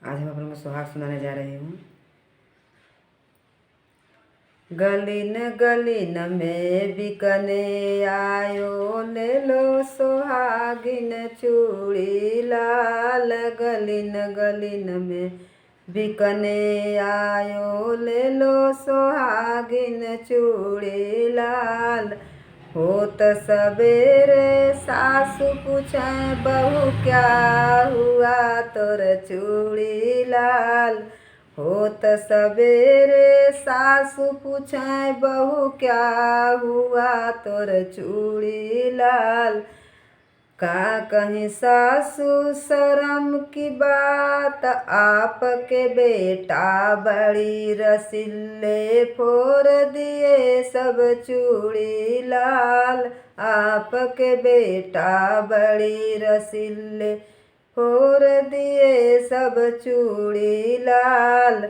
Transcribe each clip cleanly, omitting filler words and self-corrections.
आज हम आप लोगों को सुहाग सुनाने जा रही हूँ। गलिन गलिन में बिकने आयो, ले लो सुहागिन चूड़ी लाल। गलिन गलिन में बिकने आयो, ले लो सुहागिन चूड़ी लाल। होत सवेरे सासु पूछे, बहू क्या हुआ तोर चूड़ी लाल। होत सवेरे सासु पूछे, बहू क्या हुआ तोर चूड़ी लाल। का कहीं सासु शर्म की बात, आपके बेटा बड़ी रसीले फोड़ दिए सब चूड़ी लाल। आपके बेटा बड़ी रसीले फोड़ दिए सब चूड़ी लाल।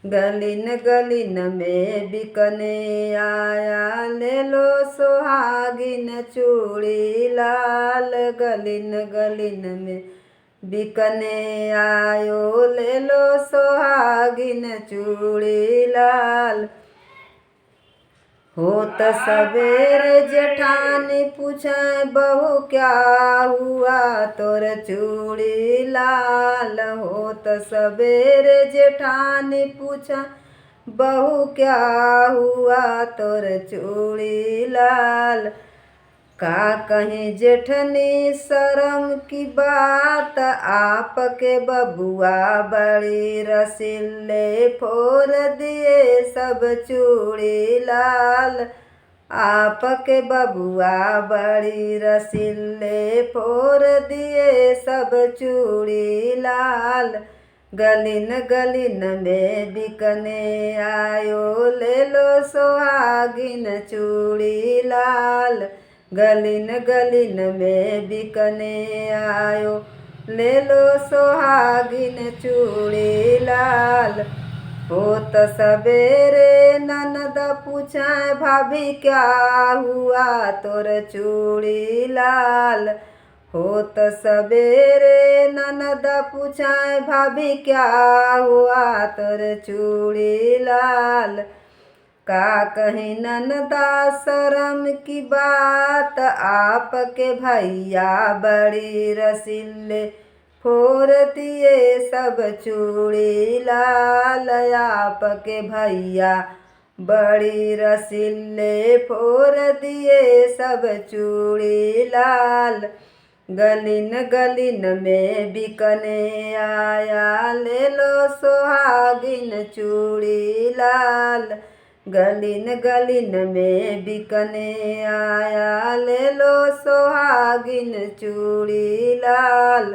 गलिन गलिन में बिकने आया, ले लो सुहागिन चूड़ी लाल। गलिन गलिन में बिकने आयो, ले लो सुहागिन चूड़ी लाल। होत सवेरे जेठानी पूछे, बहू क्या हुआ तोर चूड़ी लाल। होत सवेरे जेठानी पूछे, बहू क्या हुआ तोर चूड़ी लाल। का कहीं जेठनी शर्म की बात, आपके बबुआ बड़ी रसीले फोड़ दिए सब चूड़ी लाल। आपके बबुआ बड़ी रसीले फोड़ दिए सब चूड़ी लाल। गलिन गलिन में बिकने आयो, ले लो सुहागिन चूड़ी लाल। गलिन गलिन में बिकने आयो, ले लो सुहागिन चूड़ी लाल। होत सवेरे ननद पूछे, भाभी क्या हुआ तोर चूड़ी लाल। होत सवेरे ननद पूछे, भाभी क्या हुआ तोर चूड़ी लाल। का कहीं ननदा शर्म की बात, आपके भैया बड़ी रसीले फोड़ दिए सब चूड़ी लाल। आपके भैया बड़ी रसीले फोड़ दिए सब चूड़ी लाल। गलिन गलिन में बिकने आया, ले लो सुहागिन चूड़ी लाल। गलिन गलिन में बिकने आया, ले लो सुहागिन चूड़ी लाल।